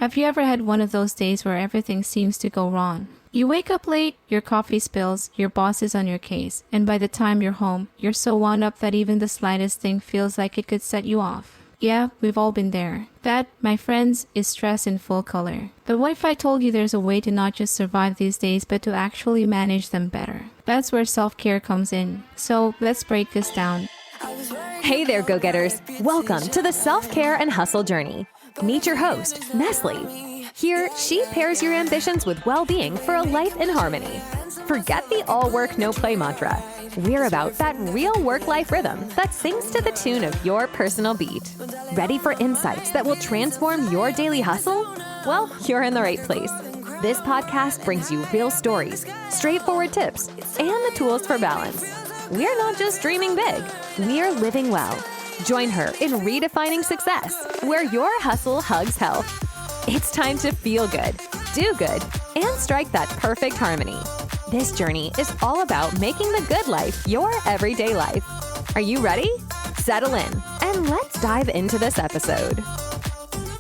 Have you ever had one of those days where everything seems to go wrong? You wake up late, your coffee spills, your boss is on your case, and by the time you're home, you're so wound up that even the slightest thing feels like it could set you off. Yeah, we've all been there. That, my friends, is stress in full color. But what if I told you there's a way to not just survive these days, but to actually manage them better? That's where self-care comes in. So let's break this down. Hey there, go-getters. Welcome to the self-care and hustle journey. Meet your host, Nestle. Here, she pairs your ambitions with well-being for a life in harmony. Forget the all-work, no-play mantra. We're about that real work-life rhythm that sings to the tune of your personal beat. Ready for insights that will transform your daily hustle? Well, you're in the right place. This podcast brings you real stories, straightforward tips, and the tools for balance. We're not just dreaming big, we're living well. Join her in redefining success, where your hustle hugs health. It's time to feel good, do good, and strike that perfect harmony. This journey is all about making the good life your everyday life. Are you ready? Settle in, and let's dive into this episode.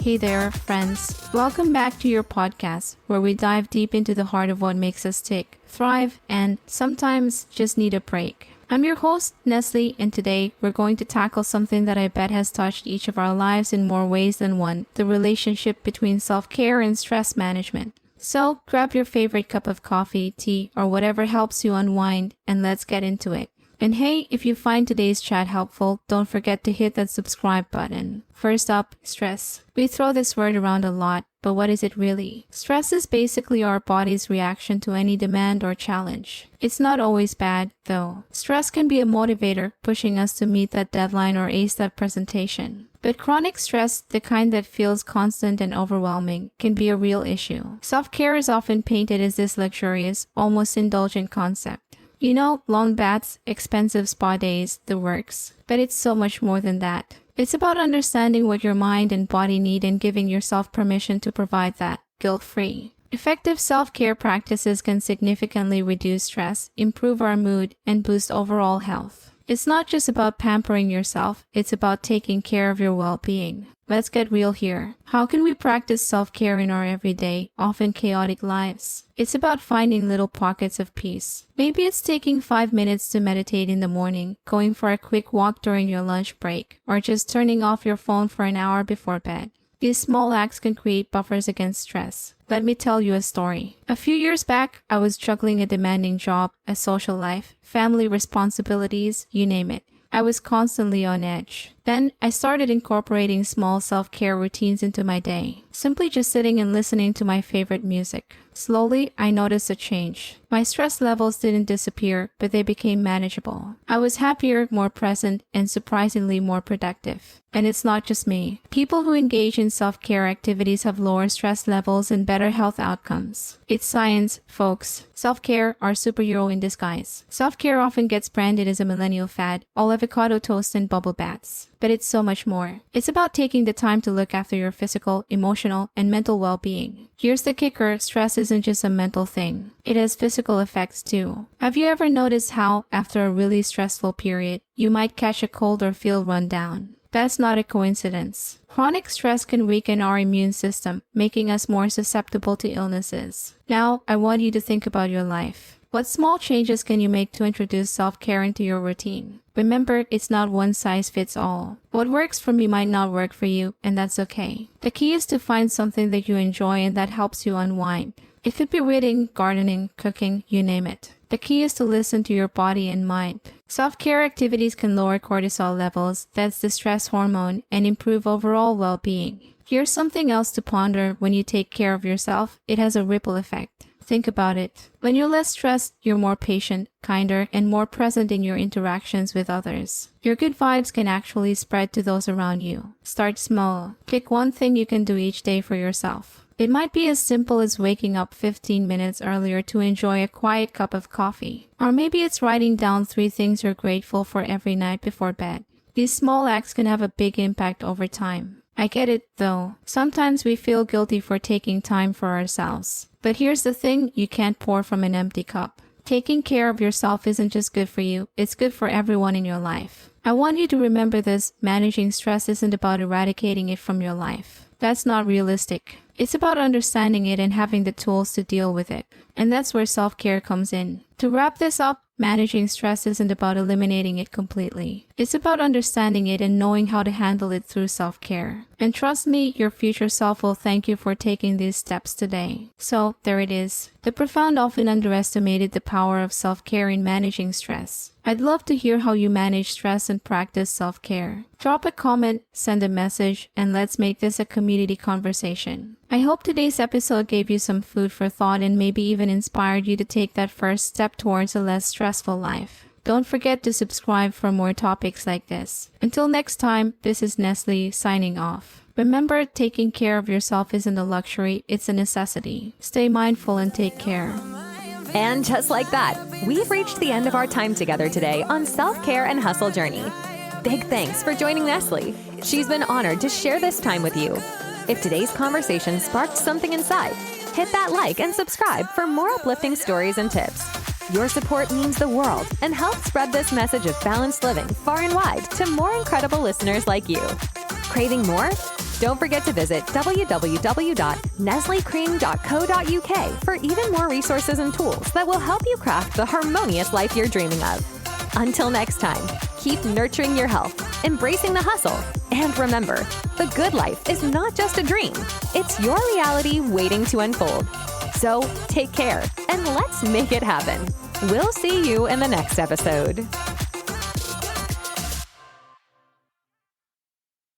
Hey there, friends. Welcome back to your podcast, where we dive deep into the heart of what makes us tick, thrive, and sometimes just need a break. I'm your host, Nestle, and today we're going to tackle something that I bet has touched each of our lives in more ways than one, the relationship between self-care and stress management. So grab your favorite cup of coffee, tea, or whatever helps you unwind, and let's get into it. And hey, if you find today's chat helpful, don't forget to hit that subscribe button. First up, stress. We throw this word around a lot, but what is it really? Stress is basically our body's reaction to any demand or challenge. It's not always bad, though. Stress can be a motivator, pushing us to meet that deadline or ace that presentation. But chronic stress, the kind that feels constant and overwhelming, can be a real issue. Self-care is often painted as this luxurious, almost indulgent concept. You know, long baths, expensive spa days, the works. But it's so much more than that. It's about understanding what your mind and body need and giving yourself permission to provide that, guilt-free. Effective self-care practices can significantly reduce stress, improve our mood, and boost overall health. It's not just about pampering yourself, it's about taking care of your well-being. Let's get real here. How can we practice self-care in our everyday, often chaotic lives? It's about finding little pockets of peace. Maybe it's taking 5 minutes to meditate in the morning, going for a quick walk during your lunch break, or just turning off your phone for an hour before bed. These small acts can create buffers against stress. Let me tell you a story. A few years back, I was juggling a demanding job, a social life, family responsibilities, you name it. I was constantly on edge. Then, I started incorporating small self-care routines into my day. Simply just sitting and listening to my favorite music. Slowly, I noticed a change. My stress levels didn't disappear, but they became manageable. I was happier, more present, and surprisingly more productive. And it's not just me. People who engage in self-care activities have lower stress levels and better health outcomes. It's science, folks. Self-care, our superhero in disguise. Self-care often gets branded as a millennial fad, all avocado toast and bubble baths. But it's so much more. It's about taking the time to look after your physical, emotional, and mental well-being. Here's the kicker, stress isn't just a mental thing. It has physical effects too. Have you ever noticed how, after a really stressful period, you might catch a cold or feel run down? That's not a coincidence. Chronic stress can weaken our immune system, making us more susceptible to illnesses. Now, I want you to think about your life. What small changes can you make to introduce self-care into your routine? Remember, it's not one size fits all. What works for me might not work for you, and that's okay. The key is to find something that you enjoy and that helps you unwind. It could be reading, gardening, cooking, you name it. The key is to listen to your body and mind. Self-care activities can lower cortisol levels, that's the stress hormone, and improve overall well-being. Here's something else to ponder: when you take care of yourself, it has a ripple effect. Think about it. When you're less stressed, you're more patient, kinder, and more present in your interactions with others. Your good vibes can actually spread to those around you. Start small. Pick one thing you can do each day for yourself. It might be as simple as waking up 15 minutes earlier to enjoy a quiet cup of coffee. Or maybe it's writing down 3 things you're grateful for every night before bed. These small acts can have a big impact over time. I get it, though. Sometimes we feel guilty for taking time for ourselves. But here's the thing, you can't pour from an empty cup. Taking care of yourself isn't just good for you, it's good for everyone in your life. I want you to remember this: managing stress isn't about eradicating it from your life. That's not realistic. It's about understanding it and having the tools to deal with it. And that's where self-care comes in. To wrap this up, managing stress isn't about eliminating it completely. It's about understanding it and knowing how to handle it through self-care. And trust me, your future self will thank you for taking these steps today. So, there it is. The profound often underestimated the power of self-care in managing stress. I'd love to hear how you manage stress and practice self-care. Drop a comment, send a message, and let's make this a community conversation. I hope today's episode gave you some food for thought and maybe even inspired you to take that first step towards a less stressful life. Don't forget to subscribe for more topics like this. Until next time, this is Nestle signing off. Remember, taking care of yourself isn't a luxury, it's a necessity. Stay mindful and take care. And just like that, we've reached the end of our time together today on Self-Care and Hustle Journey. Big thanks for joining Nestle. She's been honored to share this time with you. If today's conversation sparked something inside, hit that like and subscribe for more uplifting stories and tips. Your support means the world and helps spread this message of balanced living far and wide to more incredible listeners like you. Craving more? Don't forget to visit www.nestlecream.co.uk for even more resources and tools that will help you craft the harmonious life you're dreaming of. Until next time, keep nurturing your health, embracing the hustle, and remember, the good life is not just a dream, it's your reality waiting to unfold. So take care and let's make it happen. We'll see you in the next episode.